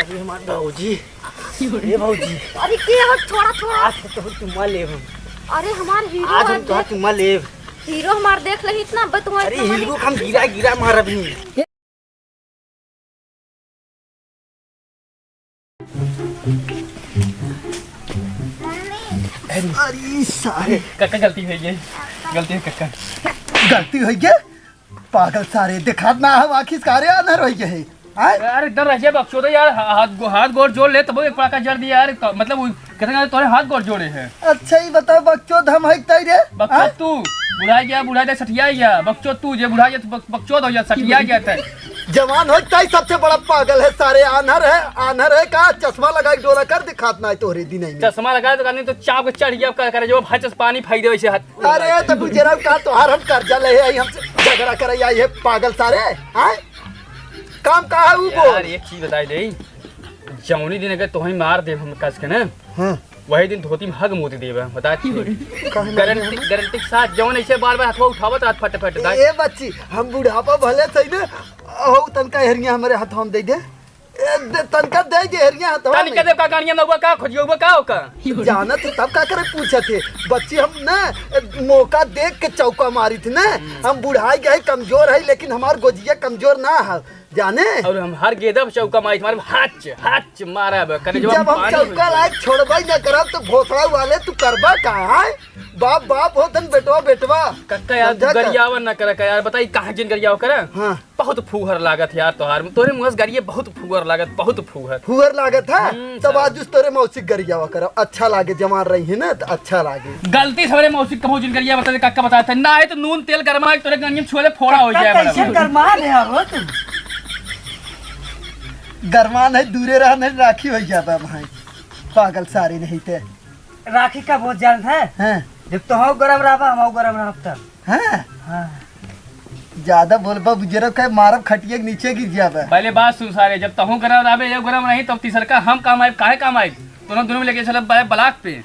अरे हमार भौजी, ये भौजी, अरे के हो छोड़ा छोड़ा। आज तो तुम्हारा लेब हम। अरे हमार हीरो आज हम तुम्हारा लेब। हीरो हमार देख लही इतना बतवा। अरे हीरो हम गिरा गिरा मार अभी। अरे सारे कक्का गलती है ये, गलती है कक्का। गलती हुई है पागल सारे दिखात ना हम आखिर कार्य अंदर हुई है। अरे इधर रह जाए बक्सो यार, हाथ गोड़ जोड़ ले तब एक पड़ाका जड़ दिया यार। मतलब कहते तोरे हाथ गोड़ जोड़े हैं। अच्छा ही बताओ बच्चों हम है तई रे बक्सो तू बुढ़ा गया सठिया गया। बक्सो तू जे बुढ़ा गया बक्सो हो जा सठिया गया था। जवान हो तई सबसे बड़ा पागल है सारे। आनर है का चश्मा लगा के डोला कर दिखात ना है तोरे दिन नहीं। चश्मा लगा तो तो चाप के चढ़ गया करे जो भाई पानी फेंक दे वैसे हाथ। अरे तो गुजरा का तोहार हम कर्जा ले आई हमसे झगड़ा करे आई है पागल सारे। हैं काम का है वो बोल। यार एक चीज बताई दे, जौनी दिन अगर तोही मार दे हम कस के ना, हां वही दिन धोती में हग मोती देबे। बता गारंटी के साथ जौन ऐसे बार-बार हाथवा उठावत हाथ फट फट दा। ए बच्ची हम बुढ़ापा भले सही ने हो तनका हेरिया हमरे हाथ हम दे दे। तनका दे जे हेरिया हाथ तानी के देव का गानिया नौवा का खोजियो का का जानत तब का करे पूछे थे बच्ची। हम ना मौका देख के चौका मारी थी ना। हम बुढ़ाई गए कमजोर है लेकिन हमार गोजिया कमजोर ना है जाने। और हम हर गेदा चौका मारी मारे हाथ मारब करे जब हम चौका लायक छोड़बई न करब तो भोसड़ा वाले तू करबा का है। बाप होतन बेटवा बेटवा कक्का यार गरियावा न करे का यार। बताई कहां जिन गरियावा करे। हां बहुत फूहर लागत यार तोहार तोरे मुंह से गरिए बहुत फूहर लागत बहुत फूहर लागत है। तब आज तोरे मौसिक गरियावा करब अच्छा लागे जमा रही है ना तो अच्छा लागे। गलती से मौसिक कहो जिन गरिया बता कक्का बताया था ना है तो नून तेल गरमा तोरे गनिया छोले फोड़ा हो जाए। कैसे गरमा ले हो तुम गरमा नहीं दूरे रह नहीं राखी हो जाबा भाई पागल सारी नहीं थे। राखी का बहुत जान है। हैं जब तो हो गरम रहबा हम गरम रहब तब। हैं हां ज्यादा बोलबा बुजरब के मारब खटिया के नीचे गिर जाबा। पहले बात सुन सारे, जब तहु गरम रहबे ये गरम नहीं तब तीसर का हम काम आए काहे काम आए दोनों में लेके चल ब्लॉक पे।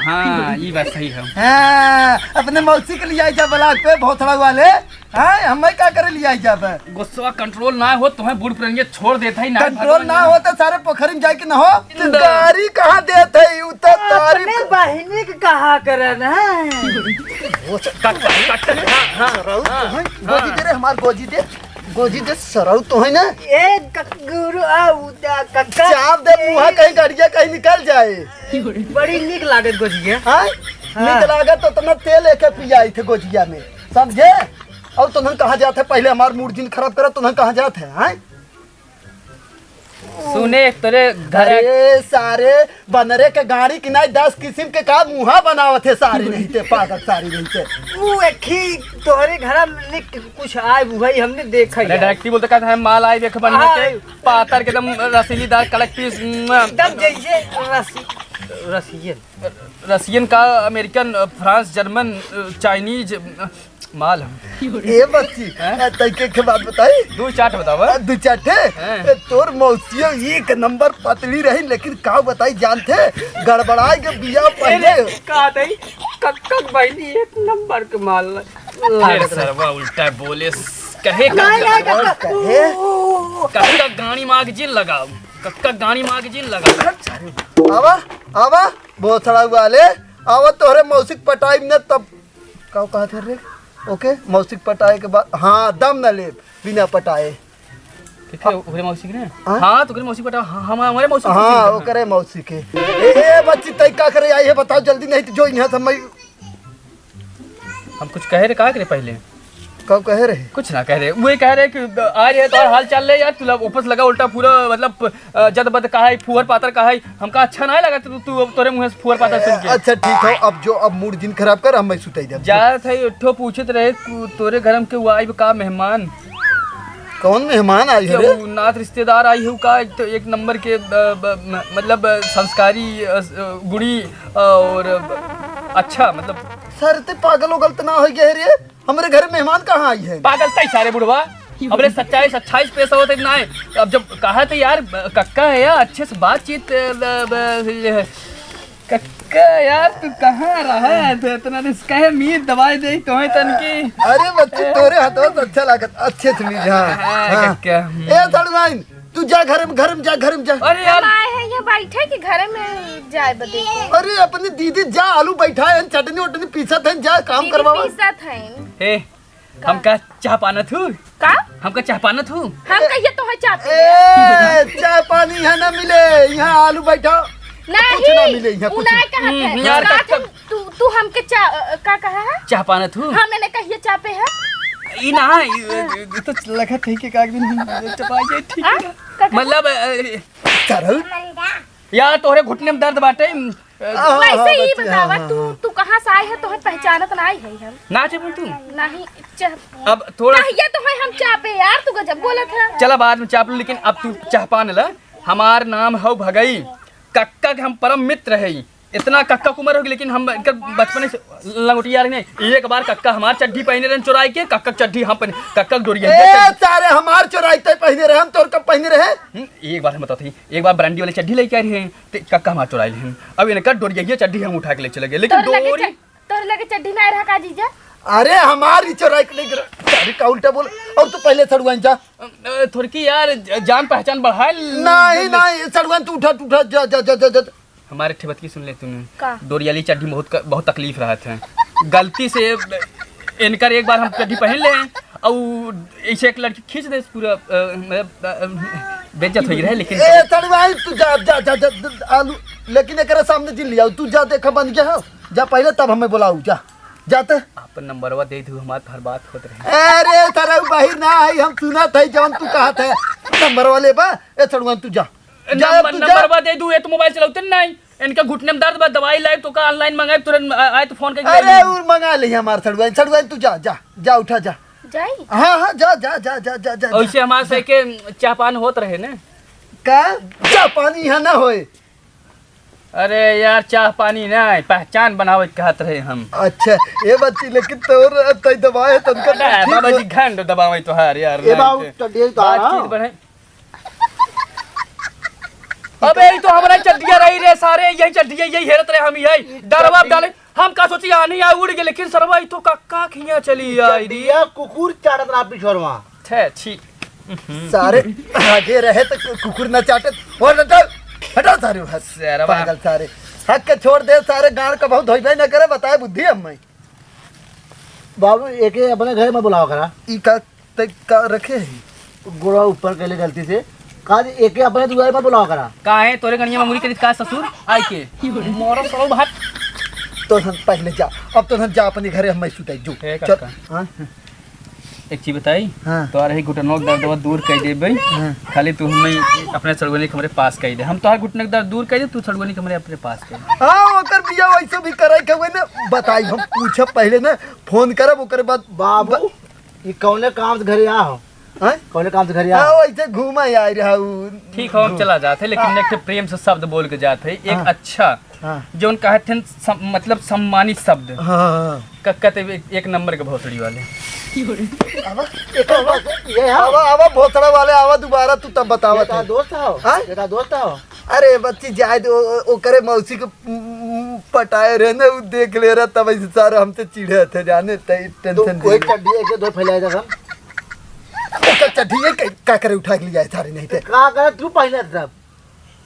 हाँ ये बात सही है। हाँ अपने मौसी के लिए आई जा ब्लॉक पे भोसड़ा वाले। हाँ हमें क्या करे लिए आई जाबा। गुस्सा कंट्रोल ना हो तुम्हें बूढ़ पुरानिया छोड़ देता ही ना। कंट्रोल ना हो तो सारे पोखरी में जाए कि ना हो। गाड़ी कहाँ देते है उतर तारीफ अपने बहिनी के कहा करे ना। गोजी दे रे हमार गोजी दे सरौ तो है ना। ए गुरु आउदा कक्का चाप दे मुहा कहीं गाड़िया कहीं निकल जाए। बड़ी निक लागत गोजिया। हाँ निक लागत तो तना तेल लेके पियाई थे गोजिया में समझे। और तुम कहाँ जाते पहले हमार मूड दिन खराब करा तुम कहाँ जाते हैं। सुने तेरे घर अरे सारे बनरे के गाड़ी की नहीं 10 किस्म के का मुहा बनावत है सारे नहीं थे पागल सारी नहीं थे। वो एखी तोहरे घर में कुछ आए भाई हमने देखा डायरेक्टली बोलते कहते हैं माल आई देख बनने के पातर के एकदम रसीलीदार कड़क पीस एकदम जैसे रसियन का अमेरिकन फ्रांस जर्मन चाइनीज माल ए बच्ची तरीके के बात बताई दो चाट बताओ। दो चाटे तोर मौसिया एक नंबर पतली रही लेकिन का बताई जानते गड़बड़ाई के बिया पहले का दई कक्का बहिनी एक नंबर के माल सरवा उल्टा बोले कहे कक्का गाड़ी मांग जिन लगाओ कक्का गाड़ी मांग जिन लगाओ। आवा बहुत सड़ा वाले आवा तोहरे मौसिक पटाई में तब का कहा थे रे। ओके मौसिक पटाए के बाद हाँ दम न ले बिना पटाए। ओकरे मौसी के ना। हां तो ओकरे मौसी पटा हमारे मौसी। हां ओकरे मौसी के। ए बच्ची तई का करे आई है बताओ जल्दी नहीं तो जो यहां समय हम कुछ कह रहे का करे पहले कब कह रहे कुछ ना कह रहे वो कह रहे कि आ रहे तो हाल चाल ले यार तू वापस लगा उल्टा पूरा मतलब जद बद का है फुहर पातर का है हमका अच्छा नहीं लगा तू तोरे मुंह से फुहर पातर सुन के। अच्छा ठीक है अब मूड दिन खराब कर हम सुताई दे जा थे उठो पूछत रहे तोरे घर के आई का मेहमान कौन मेहमान आई है नाथ रिश्तेदार आई हो का एक नंबर के मतलब संस्कारी गुड़ी और अच्छा मतलब सर ते पागल गलत ना हो गए रे हमारे घर मेहमान कहाँ आई है। पागल तई सारे बुढ़वा अबले 27-28 पैसा होते ना है। अब जब कहा तो यार कक्का है यार अच्छे से बातचीत कक्का यार तू कहाँ रहा है तो इतना रिस्क है मीट दवाई दे तो है तन की। अरे बच्चे तोरे हाथों से अच्छा लागत अच्छे से मिल। हां कक्का ए सड़वाइन तू जा घर में जा घर में जा। अरे यार हम आए हैं यहाँ बैठे कि घर में जाए बदे अरे अपनी दीदी जा आलू बैठा है चटनी वटनी पीसत है जा काम करवावा। पीसत हैं हे हमका चाह पाना थू का हमका चाह पाना थू हम कहिए तो है चाहते ए चाय पानी यहाँ ना मिले यहाँ आलू बैठा कुछ ना मिले नहीं यहाँ कुछ उन्हें कहते हैं यार, रात हम तू हमके का कहा है चाह पाना थू हमने कहिए चापे है ई ना ये तो लगा कहीं के कागज नहीं चपाई ठीक हाँ? है मतलब सरल यार तोहरे घुटने में दर्द बाटे वैसे ही बच्चे, बतावा हाँ, तू कहाँ से आई है तो पहचानत नहीं है हम ना चे बोल तू नहीं चाह अब थोड़ा कहिए तो है हम चापे यार तू गजब बोला था चला बाद में चाप लो लेकिन अब तू चाह पान ला हमार नाम है भगई कक्का के हम परम मित्र है इतना कक्का कुमार होगी लेकिन हम इनकर बचपन से लंगोटिया रहे एक बार कक्का हमार चड्ढी पहने रहे चुराई के कक्का चड्ढी हम पहने कक्का डोरिया ए सारे हमार चोराई तय पहने रहे हम तोर कब पहने रहे एक बार हम बताते एक बार ब्रांडी वाले चड्ढी लेके आ रही है कक्का हमार चुराई हैं अब इनका डोरिया चड्ढी हम उठा के ले चले गए लेकिन डोरी तोर लगे चड्डी में रहा का जीजा अरे हमारी चोराई के लेकर अरे का उल्टा बोल और तू पहले सड़ुआन जा थोड़ी की यार जान पहचान बढ़ाए नहीं सड़ुआन तू उठा जा जा जा जा हमारे ठेबत की सुन ले तूने का? डोरियाली चड्ढी बहुत तकलीफ रहा था गलती से इनकर एक बार हम चड्ढी पहन ले और ऐसे एक लड़की खींच दे पूरा बेइज्जत हो रहा है लेकिन ए सड़ुआन तू जा जा जा जा आलू लेकिन एकरा सामने जिन लिया तू जा देखा बन गया हो जा पहले तब हमें बुलाऊ जा जाते अपन नंबरवा दे दू हमारे हर बात होत रहे अरे तारा बाहर ना आई हम सुना था जवन तू कहा था नंबर वाले बा ए सड़ुआन तू जा नंबरवा दे दू ये तो मोबाइल चलाते नहीं इनका घुटने में दर्द बा दवाई लाए तो का ऑनलाइन मंगाए तुरंत आए तो फोन करके अरे वो मंगा ले हमार सड़ुआन तू जा जा जा उठा जा जाई हाँ हाँ जा जा जा जा जा जा ऐसे हमारे से के चापान होत रहे ना का जा पानी यहाँ ना होए अरे यार चाह पानी नहीं पहचान बनावे कहत रहे हम अच्छा ये बच्ची लेकिन तोर तई दवाए तनकर बाबा जी घंट दबावे तो हार यार ए बाबू टड्डी तो बातचीत बढ़े अबे ये तो हमारा चड्डिया रही रे सारे यही चड्डिया यही हेरत रहे हम यही डरवा डाले हम का सोची आनी आ उड़ गए लेकिन सरवा तो कक्का खिया चली आई री ये कुकुर चाटत रहा पिछोरवा छे छी सारे आगे रहे तो कुकुर न चाटे और हटाओ हटाओ सारे सरवा पागल सारे हक के छोड़ दे सारे गांव का बहुत धोई न करे बताए बुद्धि हमें बाबू एक अपने घर में बुलाओ करा ई का तक का रखे है गोड़ा ऊपर के लिए गलती से काज एक अपने दुआरे पर बुलाओ करा काहे तोरे गनिया में मुरी के का ससुर आई के मोरो सरो भात तो हम पहले जा अब तो हम जा अपने घरे हम सुताई जो हे चल काका। हां एक चीज बताई हाँ। तो रही घुटनों का दर्द दूर कर दे भाई खाली तू हमें अपने सड़गोनी के हमारे पास कर दे हम तो हर घुटने का दर्द दूर कर दे तू सड़गोनी के हमारे अपने पास कर दे हां ओकर बिया वैसे भी कराई के ना बताई हम पूछब पहले ना फोन करब ओकर बाद बाबू ये कौने काम से घरे आ हो हां कौने काम से घरे आ हां वैसे घूमा आई रहा ठीक हो हम चला जाते लेकिन एक प्रेम से शब्द बोल के जाते एक हाँ। अच्छा हां जो उन कहते हैं मतलब सम्मानित शब्द हां कहते एक नंबर के भोसड़ी वाले ये हाँ आवा आवा भोसड़ा वाले आवा दोबारा तू तब बतावा तेरा दोस्त हो हाँ? तेरा दोस्त हो अरे बच्ची जाए ओ करे मौसी को पटाए रहे ना वो देख ले रहा तब ऐसे सारा हमसे चिढ़े थे जाने तई तो टेंशन कोई चड्डी एक दो फैलाए था हम ओकर चढ़िए का करे उठा के ले जाए सारे नहीं थे का करे तू पहले सब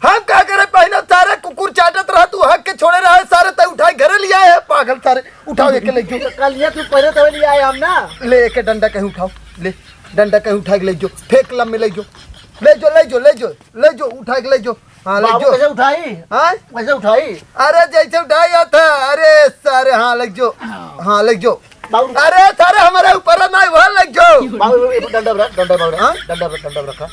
हम का करे पहना सारे कुकुर चाटत रहा तू हक के छोड़े रहा सारे तय उठाए घरे ले आए पागल सारे उठाओ एक ले जो कल ये तू पहले तब ले आए हम ना ले एक डंडा कहीं उठाओ ले डंडा कहीं उठा के ले जो फेंक लम में ले जो ले जो ले जो ले जो ले जो उठा के ले जो हाँ ले बाबू जो कैसे उठाई हाँ कैसे उठाई अरे जैसे उठाया था अरे सारे हाँ लग जो हाँ लग जो बाबू अरे सारे हमारे ऊपर ना वहाँ लग जो बाबू एक डंडा रख डंडा बाबू हाँ डंडा रखा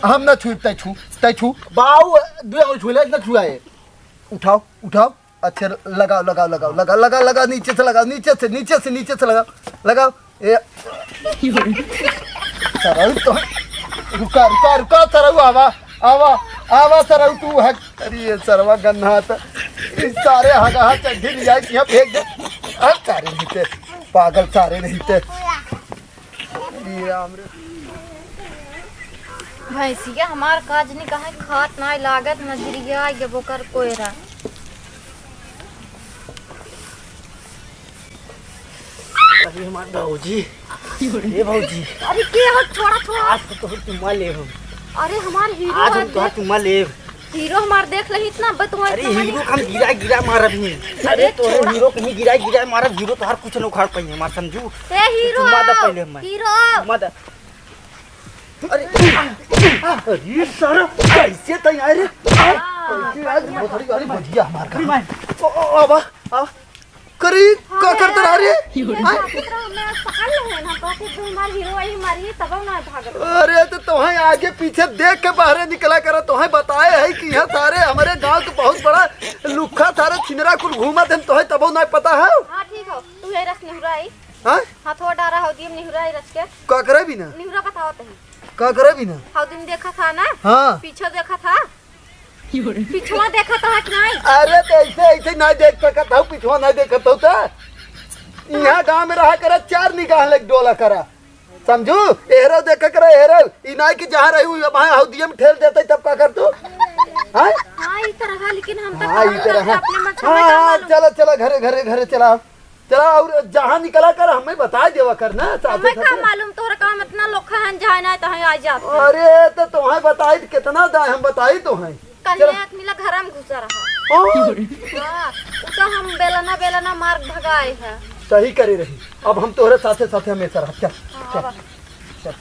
हम ना छू तय छू बाबू दो छुले इतना छुआए उठाओ उठाओ अच्छे लगाओ लगाओ लगाओ लगा लगा लगा नीचे से लगाओ नीचे से लगाओ लगाओ ये सरऊ तो रुका रुका रुका सरऊ आवा आवा आवा सरऊ तू है अरे ये सरवा गन्ना था इस सारे हगा चढ़ी ले जाए यहाँ फेंक दे अब सारे नहीं थे पागल सारे नहीं थे ये राम रे भैंसिया हमार काज नहीं कहा खात ना लागत नजरिया ये बोकर कोयरा अभी हमारे भाऊजी ये भाऊजी अरे के हो छोड़ा छोड़ा। आज तो तोहर चुम्मा ले हम अरे हमार हीरो आज हम तोहर चुम्मा ले। हीरो हमार देख लही इतना बतवा। अरे हीरो हम गिरा मारब ही। अरे तोहर हीरो कहीं गिरा मारब। हीरो तोहर कुछ न उखाड़ पाई हमार समझू। ए हीरो चुम्मा दे पहले हम हीरो चुम्मा दे। अरे सारा कैसे तैयार है? कैसे आज मोथड़ी वाली भजिया हमार का आवा आ करी का करते रह रे? मैं पकड़ ले ना तो कि हमार हीरो आई मारी तब ना भागल। अरे तो तुम्हें आगे पीछे देख के बाहर निकला करा। तुम्हें बताए है कि यहाँ सारे हमारे गांव के बहुत बड़ा लुखा सारे छिनरा कुल घूमा थे। तुम्हें तब नहीं पता है? हां ठीक हो तू ये रस निहुराई। हां हाथों डारा हो दिम निहुराई रस के का करे भी ना निहुरा बताओ तही का करे भी ना। हाउ दिन देखा था ना? हाँ पीछे देखा था पिछवा देखा था कि नहीं? अरे तो ऐसे नहीं देख सकता हूँ पिछवा नहीं देखता हूँ तो यहाँ गाँव में रहा करा 4 निगाह लग डोला करा समझू। एहरो देखा करा एहरो इनाई की जहाँ रही हुई वहाँ हौदिया में ठेल देता तब का कर तू? हाँ हाँ इस तरह है लेकिन हम हाँ इस तरह अपने मन से हाँ चलो चलो घरे चला चला और जहाँ निकला कर हमें बता देवा करना साथे हमें का साथे। मालूम तोहरा काम इतना लोखा हन जाए ना तहीं आ जात। अरे तो तुम्हें बताई कितना दाए हम बताई तुम्हें। कन्या मिला घर में घुसा रहा। हां तो हम बेलना मार भगाए है। सही करे रही। अब हम तोहरे साथे साथे हमेशा रह चल हाँ, चल